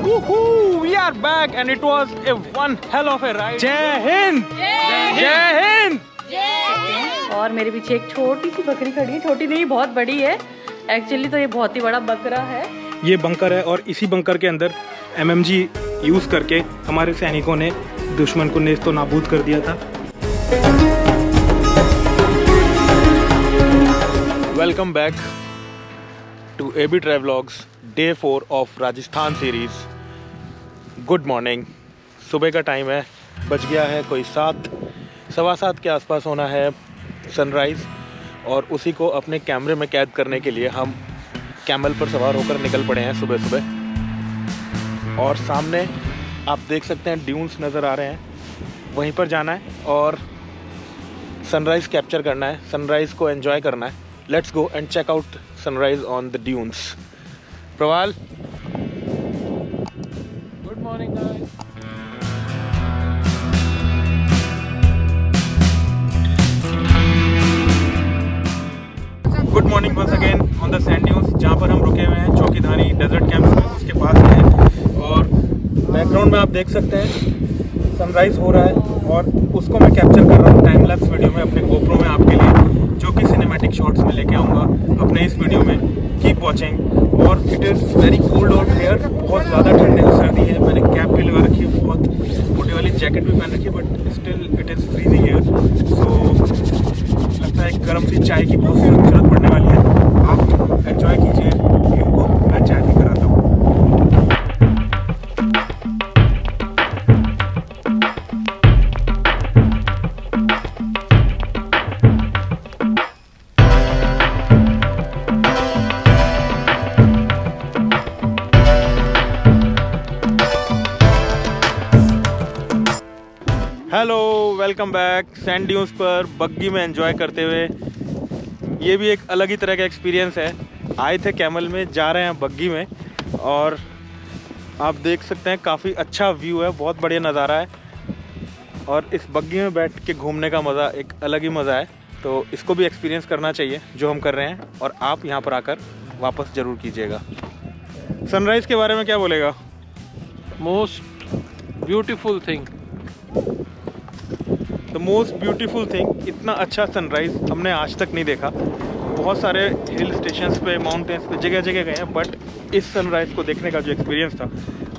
Woohoo! We are back and it was a one hell of a ride. जय हिंद! जय हिंद! और मेरे पीछे एक छोटी सी बकरी खड़ी है, छोटी नहीं बहुत बड़ी है एक्चुअली, तो ये बहुत ही बड़ा बकरा है। ये बंकर है और इसी बंकर के अंदर MMG यूज करके हमारे सैनिकों ने दुश्मन को नेस्तो नाबूद कर दिया था। Welcome back to AB Travelogs Day 4 of Rajasthan series. Good morning, सुबह का टाइम है, बज गया है कोई 7-7:15 के आसपास होना है सनराइज़, और उसी को अपने कैमरे में कैद करने के लिए हम कैमल पर सवार होकर निकल पड़े हैं सुबह सुबह। और सामने आप देख सकते हैं ड्यून्स नज़र आ रहे हैं, वहीं पर जाना है और सनराइज़ कैप्चर करना है, सनराइज़ को एंजॉय करना है। Let's go and check out sunrise on the dunes. Praval, good morning guys. Good morning once again on the sand dunes, जहाँ पर हम रुके हुए हैं चौकीधारी डेजर्ट कैंप में, उसके पास हैं। और बैकग्राउंड में आप देख सकते हैं सनराइज़ हो रहा है और उसको मैं कैप्चर कर रहा हूँ टाइम लैप्स वीडियो में अपने गोप्रो में आपके लिए, जो कि सिनेमैटिक शॉट्स में लेके आऊँगा अपने इस वीडियो में। Keep watching. और it is very cold out here, बहुत ज़्यादा ठंड है, सर्दी है। मैंने कैप भी लगा रखी है, बहुत मोटी वाली जैकेट भी पहन रखी है, but still it is freezing here. So लगता है गर्म सी चाय की बहुत ज़रूरत पड़ने वाली है। आप एंजॉय कीजिए व्यू को, मैं चाय भी कराता हूँ। Hello, welcome back. Sand dunes पर बग्गी में एंजॉय करते हुए, ये भी एक अलग ही तरह का एक्सपीरियंस है। आए थे कैमल में, जा रहे हैं बग्गी में, और आप देख सकते हैं काफ़ी अच्छा व्यू है, बहुत बढ़िया नज़ारा है। और इस बग्गी में बैठ के घूमने का मज़ा एक अलग ही मज़ा है, तो इसको भी एक्सपीरियंस करना चाहिए जो हम कर रहे हैं, और आप यहाँ पर आकर वापस ज़रूर कीजिएगा। सनराइज़ के बारे में क्या बोलेगा? Most beautiful thing, the most beautiful thing. इतना अच्छा सनराइज़ हमने आज तक नहीं देखा। बहुत सारे हिल स्टेशंस पे, माउंटेन्स पे, जगह जगह गए हैं, बट इस सनराइज़ को देखने का जो एक्सपीरियंस था,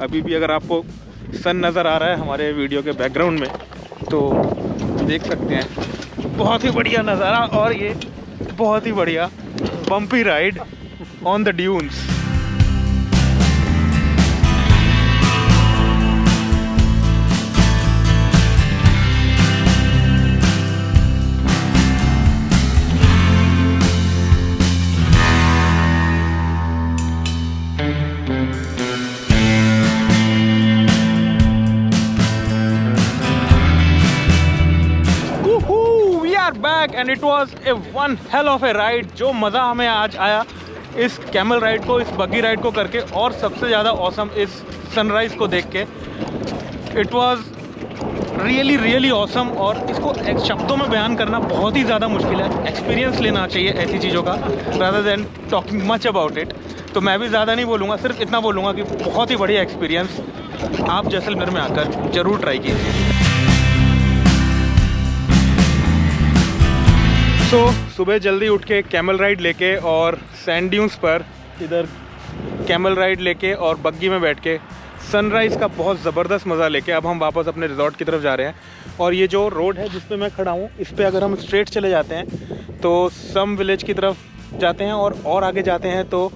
अभी भी अगर आपको सन नज़र आ रहा है हमारे वीडियो के बैकग्राउंड में, तो देख सकते हैं बहुत ही बढ़िया नज़ारा। और ये बहुत ही बढ़िया bumpy ride on the dunes. Back and it was a one hell of A ride. जो मज़ा हमें आज आया इस कैमल राइड को, इस बग्गी राइड को करके, और सबसे ज़्यादा ऑसम इस सनराइज़ को देख के। It was really really awesome, और इसको शब्दों में बयान करना बहुत ही ज़्यादा मुश्किल है। एक्सपीरियंस लेना चाहिए ऐसी चीज़ों का, rather than talking much about it. तो मैं भी ज़्यादा नहीं बोलूँगा, सिर्फ इतना बोलूँगा कि बहुत ही बढ़िया एक्सपीरियंस। आप जैसलमेर में आकर ज़रूर ट्राई कीजिए। सुबह जल्दी उठ के कैमल राइड लेके, और सैंड ड्यून्स पर इधर कैमल राइड लेके और बग्गी में बैठ के सनराइज़ का बहुत ज़बरदस्त मज़ा लेके अब हम वापस अपने रिजॉर्ट की तरफ जा रहे हैं। और ये जो रोड है जिस पे मैं खड़ा हूँ, इस पे अगर हम स्ट्रेट चले जाते हैं तो सम विलेज की तरफ जाते हैं, और आगे जाते हैं तो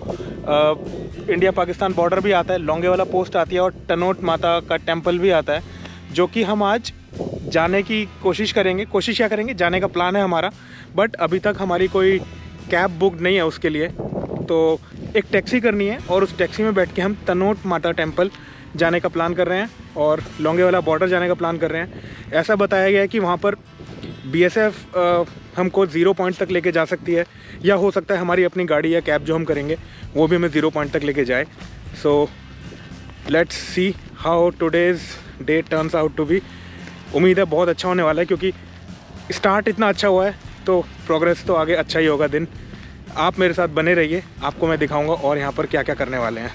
इंडिया पाकिस्तान बॉर्डर भी आता है, लौंगे वाला पोस्ट आती है, और टनोट माता का टेम्पल भी आता है, जो कि हम आज जाने की कोशिश करेंगे, जाने का प्लान है हमारा। बट अभी तक हमारी कोई कैब बुक नहीं है उसके लिए, तो एक टैक्सी करनी है, और उस टैक्सी में बैठ के हम टनोट माता टेम्पल जाने का प्लान कर रहे हैं, और लौंगे वाला बॉर्डर जाने का प्लान कर रहे हैं। ऐसा बताया गया है कि वहाँ पर BSF हमको 0 पॉइंट तक लेके जा सकती है, या हो सकता है हमारी अपनी गाड़ी या कैब जो हम करेंगे वो भी हमें 0 पॉइंट तक लेके जाए। So let's see how today's day turns out to be. उम्मीद है बहुत अच्छा होने वाला है, क्योंकि स्टार्ट इतना अच्छा हुआ है तो प्रोग्रेस तो आगे अच्छा ही होगा दिन। आप मेरे साथ बने रहिए, आपको मैं दिखाऊंगा और यहाँ पर क्या क्या करने वाले हैं।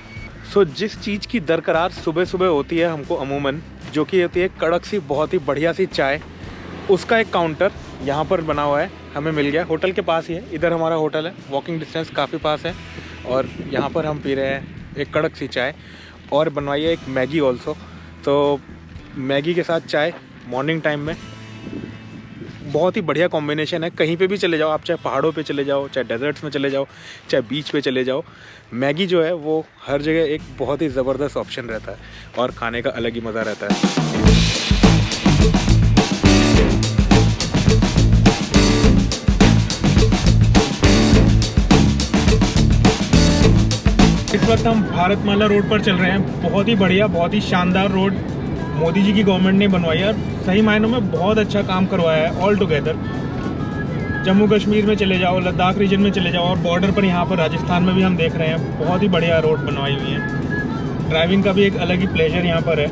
सो जिस चीज़ की दरकरार सुबह सुबह होती है हमको अमूमन, जो कि होती है कड़क सी बहुत ही बढ़िया सी चाय, उसका एक काउंटर यहाँ पर बना हुआ है, हमें मिल गया। होटल के पास ही है, इधर हमारा होटल है, वॉकिंग डिस्टेंस काफ़ी पास है। और यहाँ पर हम पी रहे हैं एक कड़क सी चाय और बनवाई है एक मैगी ऑल्सो। तो मैगी के साथ चाय मॉर्निंग टाइम में बहुत ही बढ़िया कॉम्बिनेशन है। कहीं पे भी चले जाओ आप, चाहे पहाड़ों पे चले जाओ, चाहे डेजर्ट्स में चले जाओ, चाहे बीच पे चले जाओ, मैगी जो है वो हर जगह एक बहुत ही ज़बरदस्त ऑप्शन रहता है और खाने का अलग ही मज़ा रहता है। इस वक्त हम भारतमाला रोड पर चल रहे हैं। बहुत ही बढ़िया, बहुत ही शानदार रोड मोदी जी की गवर्नमेंट ने बनवाई है और सही मायनों में बहुत अच्छा काम करवाया है ऑल टुगेदर। जम्मू कश्मीर में चले जाओ, लद्दाख रीजन में चले जाओ और बॉर्डर पर यहाँ पर राजस्थान में भी हम देख रहे हैं बहुत ही बढ़िया रोड बनवाई हुई है। ड्राइविंग का भी एक अलग ही प्लेजर यहाँ पर है।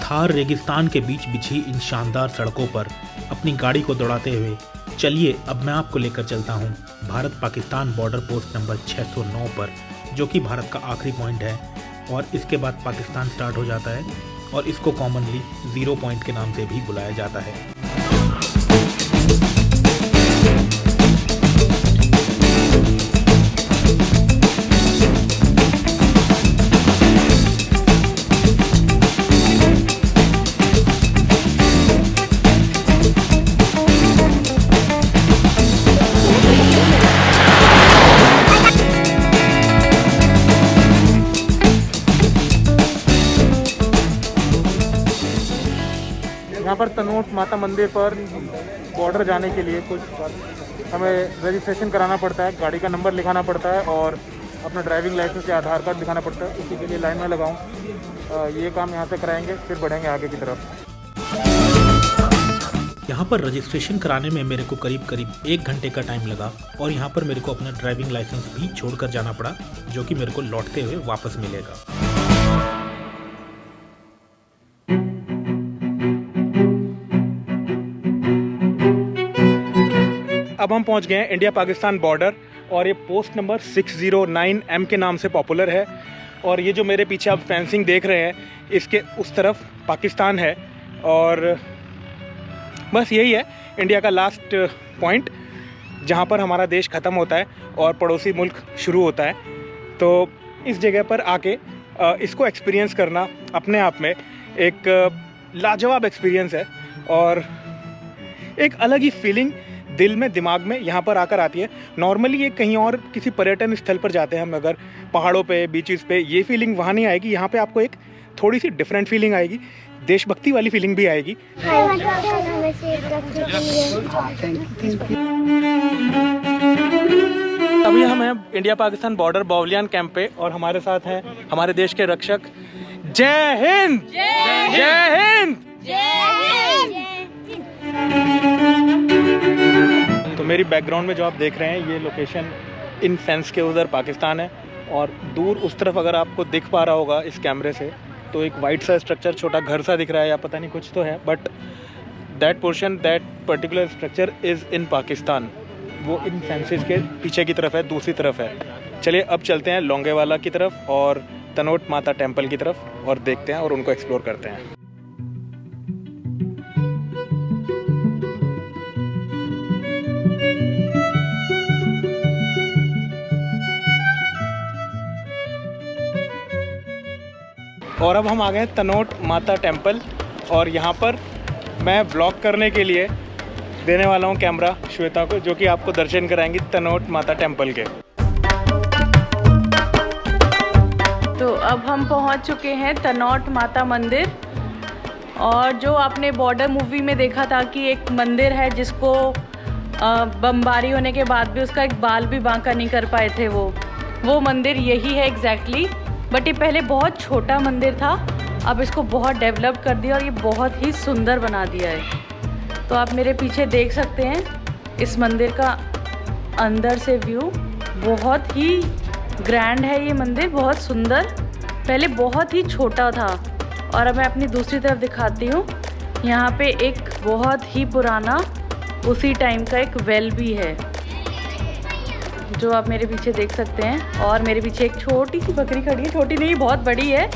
थार रेगिस्तान के बीच बिछी इन शानदार सड़कों पर अपनी गाड़ी को दौड़ाते हुए चलिए अब मैं आपको लेकर चलता हूँ Bharat Pakistan border post number 609 पर, जो कि भारत का आखिरी पॉइंट है और इसके बाद पाकिस्तान स्टार्ट हो जाता है और इसको कॉमनली 0 पॉइंट के नाम से भी बुलाया जाता है। यहाँ पर तनोट माता मंदिर पर बॉर्डर जाने के लिए कुछ हमें रजिस्ट्रेशन कराना पड़ता है, गाड़ी का नंबर लिखाना पड़ता है और अपना ड्राइविंग लाइसेंस या आधार कार्ड दिखाना पड़ता है। उसी के लिए लाइन में लगाऊं। ये काम यहाँ से कराएंगे, फिर बढ़ेंगे आगे की तरफ। यहाँ पर रजिस्ट्रेशन कराने में मेरे को करीब 1 घंटे का टाइम लगा और यहाँ पर मेरे को अपना ड्राइविंग लाइसेंस भी छोड़कर जाना पड़ा, जो कि मेरे को लौटते हुए वापस मिलेगा। अब हम पहुंच गए हैं इंडिया पाकिस्तान बॉर्डर और ये पोस्ट नंबर 609M के नाम से पॉपुलर है। और ये जो मेरे पीछे आप फेंसिंग देख रहे हैं, इसके उस तरफ पाकिस्तान है और बस यही है इंडिया का लास्ट पॉइंट, जहां पर हमारा देश ख़त्म होता है और पड़ोसी मुल्क शुरू होता है। तो इस जगह पर आके इसको एक्सपीरियंस करना अपने आप में एक लाजवाब एक्सपीरियंस है और एक अलग ही फीलिंग दिल में, दिमाग में यहाँ पर आकर आती है। नॉर्मली ये कहीं और किसी पर्यटन स्थल पर जाते हैं हम, अगर पहाड़ों पे, बीचेस पे, ये फीलिंग वहाँ नहीं आएगी। यहाँ पे आपको एक थोड़ी सी डिफरेंट फीलिंग आएगी, देशभक्ति वाली फीलिंग भी आएगी। अभी हम हैं इंडिया पाकिस्तान बॉर्डर बावलियान कैंप पे और हमारे साथ हैं हमारे देश के रक्षक। जय हिंद, जय हिंद, जय हिंद। तो मेरी बैकग्राउंड में जो आप देख रहे हैं, ये लोकेशन इन फेंस के उधर पाकिस्तान है और दूर उस तरफ अगर आपको दिख पा रहा होगा इस कैमरे से, तो एक वाइट सा स्ट्रक्चर, छोटा घर सा दिख रहा है या पता नहीं कुछ तो है, but that portion, that particular structure is in Pakistan. वो इन फेंसेस के पीछे की तरफ है, दूसरी तरफ है। चलिए अब चलते हैं लोंगेवाला की तरफ और तनोट माता टेम्पल की तरफ और देखते हैं और उनको एक्सप्लोर करते हैं। और अब हम आ गए तनोट माता टेम्पल और यहाँ पर मैं व्लॉग करने के लिए देने वाला हूँ कैमरा श्वेता को, जो कि आपको दर्शन कराएंगी तनोट माता टेम्पल के। तो अब हम पहुँच चुके हैं तनोट माता मंदिर। और जो आपने बॉर्डर मूवी में देखा था कि एक मंदिर है जिसको बमबारी होने के बाद भी उसका एक बाल भी बांका नहीं कर पाए थे, वो मंदिर यही है एग्जैक्टली। बट ये पहले बहुत छोटा मंदिर था, अब इसको बहुत डेवलप कर दिया और ये बहुत ही सुंदर बना दिया है। तो आप मेरे पीछे देख सकते हैं इस मंदिर का अंदर से व्यू, बहुत ही ग्रैंड है ये मंदिर, बहुत सुंदर। पहले बहुत ही छोटा था। और अब मैं अपनी दूसरी तरफ दिखाती हूँ। यहाँ पे एक बहुत ही पुराना उसी टाइम का एक वेल भी है जो आप मेरे पीछे देख सकते हैं। और मेरे पीछे एक छोटी सी बकरी खड़ी है, छोटी नहीं बहुत बड़ी है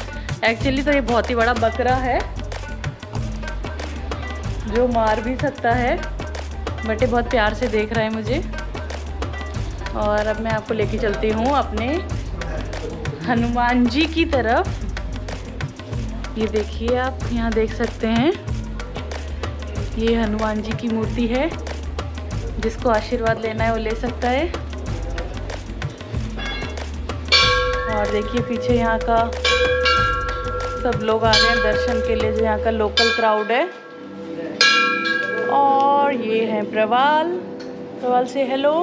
एक्चुअली, तो ये बहुत ही बड़ा बकरा है जो मार भी सकता है, बट ये बहुत प्यार से देख रहा है मुझे। और अब मैं आपको लेके चलती हूँ अपने हनुमान जी की तरफ। ये देखिए, आप यहाँ देख सकते हैं, ये हनुमान जी की मूर्ति है, जिसको आशीर्वाद लेना है वो ले सकता है। और देखिए पीछे यहाँ का सब लोग आ रहे हैं दर्शन के लिए, जो यहाँ का लोकल क्राउड है। और ये है प्रवाल से हेलो,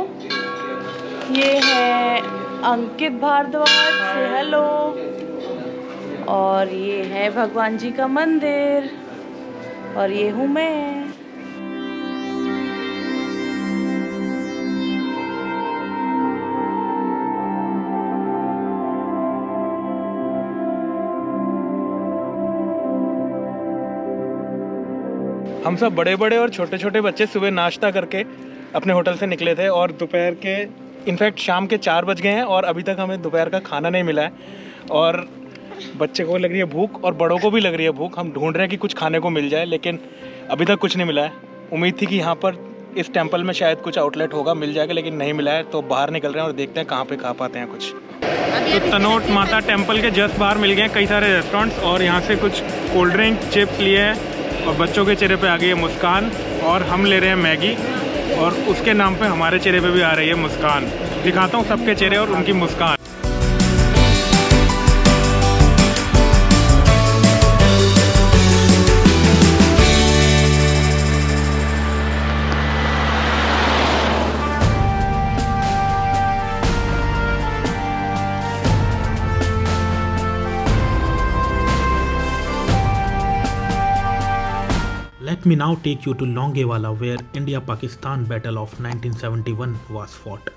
ये है अंकित भारद्वाज से हेलो, और ये है भगवान जी का मंदिर, और ये हूँ मैं। हम सब बड़े बड़े और छोटे छोटे बच्चे सुबह नाश्ता करके अपने होटल से निकले थे और दोपहर के इनफैक्ट शाम के 4 बज गए हैं और अभी तक हमें दोपहर का खाना नहीं मिला है। और बच्चे को लग रही है भूख और बड़ों को भी लग रही है भूख। हम ढूंढ रहे हैं कि कुछ खाने को मिल जाए, लेकिन अभी तक कुछ नहीं मिला है। उम्मीद थी कि यहाँ पर इस टेम्पल में शायद कुछ आउटलेट होगा, मिल जाएगा, लेकिन नहीं मिला है। तो बाहर निकल रहे हैं और देखते हैं कहाँ पे खा पाते हैं कुछ। तो तनोट माता टेम्पल के जस्ट बाहर मिल गए कई सारे रेस्टोरेंट्स, और यहाँ से कुछ कोल्ड ड्रिंक चिप्स लिए हैं, और बच्चों के चेहरे पे आ गई है मुस्कान। और हम ले रहे हैं मैगी, और उसके नाम पे हमारे चेहरे पे भी आ रही है मुस्कान। दिखाता हूँ सबके चेहरे और उनकी मुस्कान। Let me now take you to Longewala, where India-Pakistan Battle of 1971 was fought.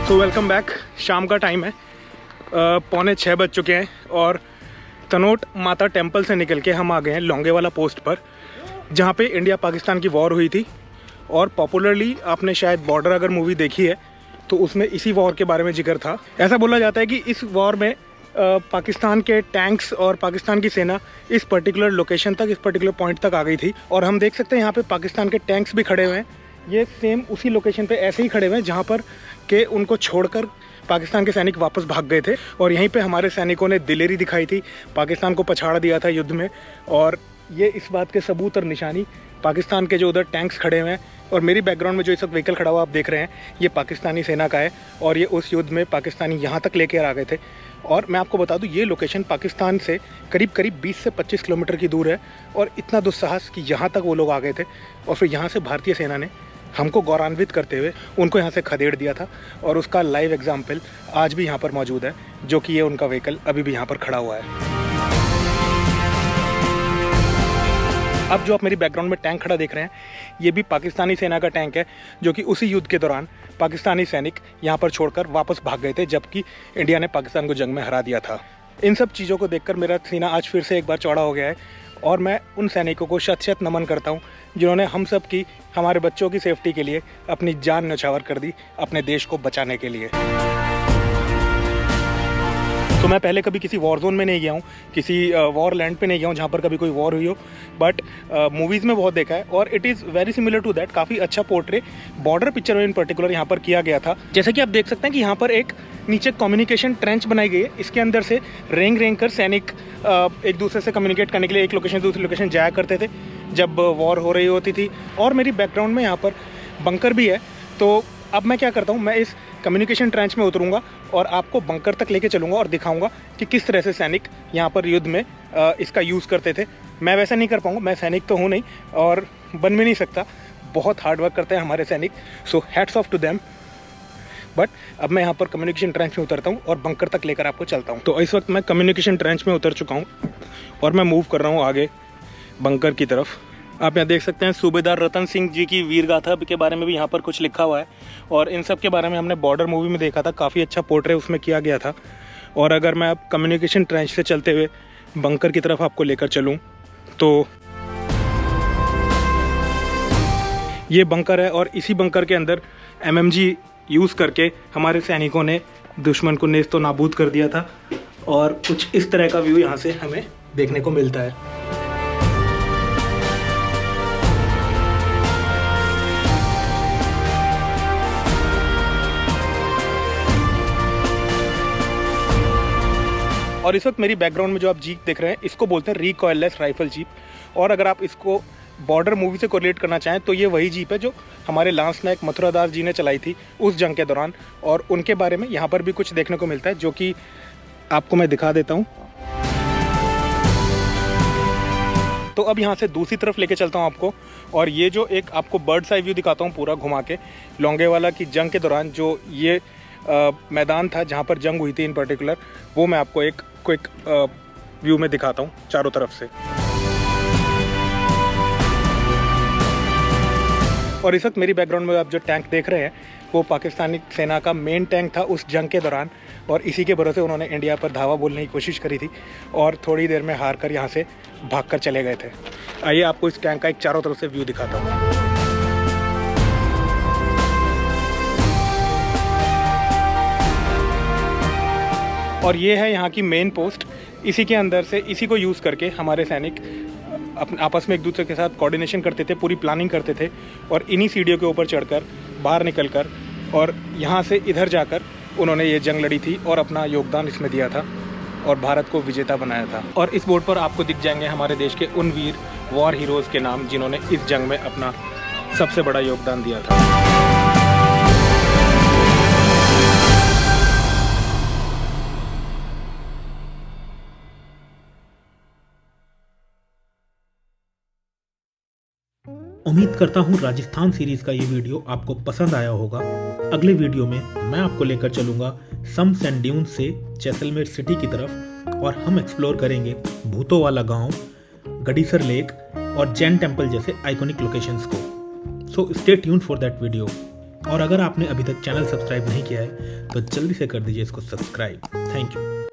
So welcome back. शाम का टाइम है, 5:45 बज चुके हैं, और तनोट माता टेम्पल से निकल के हम आ गए हैं लोंगेवाला पोस्ट पर, जहाँ पे इंडिया पाकिस्तान की वॉर हुई थी। और पॉपुलरली आपने शायद बॉर्डर अगर मूवी देखी है तो उसमें इसी वॉर के बारे में जिक्र था। ऐसा बोला जाता है कि इस वॉर में पाकिस्तान के टैंक्स और पाकिस्तान की सेना इस पर्टिकुलर लोकेशन तक, इस पर्टिकुलर पॉइंट तक आ गई थी। और हम देख सकते हैं यहाँ पे पाकिस्तान के टैंक्स भी खड़े हुए हैं। ये सेम उसी लोकेशन पे ऐसे ही खड़े हुए हैं जहाँ पर के उनको छोड़कर पाकिस्तान के सैनिक वापस भाग गए थे। और यहीं पे हमारे सैनिकों ने दिलेरी दिखाई थी, पाकिस्तान को पछाड़ दिया था युद्ध में। और ये इस बात के सबूत और निशानी पाकिस्तान के जो उधर टैंक्स खड़े हुए हैं, और मेरी बैकग्राउंड में जो इस वक्त व्हीकल खड़ा हुआ आप देख रहे हैं, ये पाकिस्तानी सेना का है। और ये उस युद्ध में पाकिस्तानी यहाँ तक लेकर आ गए थे। और मैं आपको बता दूं, ये लोकेशन पाकिस्तान से करीब 20 से 25 किलोमीटर की दूर है। और इतना दुस्साहस कि यहाँ तक वो लोग आ गए थे, और फिर यहाँ से भारतीय सेना ने हमको गौरवान्वित करते हुए उनको यहाँ से खदेड़ दिया था। और उसका लाइव एग्जाम्पल आज भी यहाँ पर मौजूद है, जो कि ये उनका व्हीकल अभी भी यहाँ पर खड़ा हुआ है। अब जो आप मेरी बैकग्राउंड में टैंक खड़ा देख रहे हैं, ये भी पाकिस्तानी सेना का टैंक है, जो कि उसी युद्ध के दौरान पाकिस्तानी सैनिक यहाँ पर छोड़कर वापस भाग गए थे, जबकि इंडिया ने पाकिस्तान को जंग में हरा दिया था। इन सब चीज़ों को देखकर मेरा सीना आज फिर से एक बार चौड़ा हो गया है, और मैं उन सैनिकों को शत-शत नमन करता हूँ जिन्होंने हम सब की, हमारे बच्चों की सेफ्टी के लिए अपनी जान न्यौछावर कर दी, अपने देश को बचाने के लिए। तो मैं पहले कभी किसी वॉर जोन में नहीं गया हूँ, किसी वॉर लैंड पे नहीं गया हूँ जहाँ पर कभी कोई वॉर हुई हो, बट मूवीज़ में बहुत देखा है। और it is very similar to that. काफ़ी अच्छा पोर्ट्रे बॉर्डर पिक्चर में इन पर्टिकुलर यहाँ पर किया गया था। जैसे कि आप देख सकते हैं कि यहाँ पर एक नीचे कम्युनिकेशन ट्रेंच बनाई गई है। इसके अंदर से रेंग कर सैनिक एक दूसरे से कम्युनिकेट करने के लिए एक लोकेशन से दूसरी लोकेशन जाया करते थे जब वॉर हो रही होती थी। और मेरी बैकग्राउंड में यहाँ पर बंकर भी है। तो अब मैं क्या करता हूँ, मैं इस कम्युनिकेशन ट्रेंच में उतरूँगा और आपको बंकर तक लेके चलूँगा और दिखाऊँगा कि किस तरह से सैनिक यहाँ पर युद्ध में इसका यूज़ करते थे। मैं वैसा नहीं कर पाऊँगा, मैं सैनिक तो हूँ नहीं और बन भी नहीं सकता। बहुत हार्ड वर्क करते हैं हमारे सैनिक, so hats off to them. But अब मैं यहाँ पर कम्युनिकेशन ट्रेंच में उतरता हूँ और बंकर तक लेकर आपको चलता हूँ। तो इस वक्त मैं कम्युनिकेशन ट्रेंच में उतर चुका हूँ और मैं मूव कर रहा हूँ आगे बंकर की तरफ। आप यहाँ देख सकते हैं सूबेदार रतन सिंह जी की वीर गाथा के बारे में भी यहाँ पर कुछ लिखा हुआ है, और इन सब के बारे में हमने बॉर्डर मूवी में देखा था। काफ़ी अच्छा पोर्ट्रे उसमें किया गया था। और अगर मैं अब कम्युनिकेशन ट्रेंच से चलते हुए बंकर की तरफ आपको लेकर चलूँ तो ये बंकर है और इसी बंकर के अंदर MMG यूज़ करके हमारे सैनिकों ने दुश्मन को नेस्तो नाबूद कर दिया था और कुछ इस तरह का व्यू यहाँ से हमें देखने को मिलता है। और इस वक्त मेरी बैकग्राउंड में जो आप जीप देख रहे हैं इसको बोलते हैं रिकॉइललेस राइफल जीप। और अगर आप इसको बॉर्डर मूवी से कोरिलेट करना चाहें तो ये वही जीप है जो हमारे लांस नायक मथुरादास जी ने चलाई थी उस जंग के दौरान, और उनके बारे में यहाँ पर भी कुछ देखने को मिलता है जो कि आपको मैं दिखा देता हूँ। तो अब यहाँ से दूसरी तरफ लेके चलता हूँ आपको, और ये जो एक आपको बर्ड्स आई व्यू दिखाता हूँ पूरा घुमा के लोंगेवाला की जंग के दौरान जो ये मैदान था जहाँ पर जंग हुई थी इन पर्टिकुलर, वो मैं आपको एक क्विक व्यू में दिखाता हूँ चारों तरफ से। और इस वक्त मेरी बैकग्राउंड में आप जो टैंक देख रहे हैं वो पाकिस्तानी सेना का मेन टैंक था उस जंग के दौरान, और इसी के भरोसे उन्होंने इंडिया पर धावा बोलने की कोशिश करी थी और थोड़ी देर में हार कर यहाँ से भाग कर चले गए थे। आइए आपको इस टैंक का एक चारों तरफ से व्यू दिखाता हूँ। और ये है यहाँ की मेन पोस्ट। इसी के अंदर से इसी को यूज़ करके हमारे सैनिक अपने आपस में एक दूसरे के साथ कोऑर्डिनेशन करते थे, पूरी प्लानिंग करते थे, और इन्हीं सीढ़ियों के ऊपर चढ़कर बाहर निकलकर और यहाँ से इधर जाकर उन्होंने ये जंग लड़ी थी और अपना योगदान इसमें दिया था और भारत को विजेता बनाया था। और इस बोर्ड पर आपको दिख जाएंगे हमारे देश के उन वीर वॉर हीरोज़ के नाम जिन्होंने इस जंग में अपना सबसे बड़ा योगदान दिया था। उम्मीद करता हूँ राजस्थान सीरीज का ये वीडियो आपको पसंद आया होगा। अगले वीडियो में मैं आपको लेकर चलूँगा सम सैंड ड्यून से जैसलमेर सिटी की तरफ, और हम एक्सप्लोर करेंगे भूतों वाला गांव, गडीसर लेक और जैन टेम्पल जैसे आइकॉनिक लोकेशंस को। So stay tune for that video. और अगर आपने अभी तक चैनल सब्सक्राइब नहीं किया है तो जल्दी से कर दीजिए इसको सब्सक्राइब। Thank you.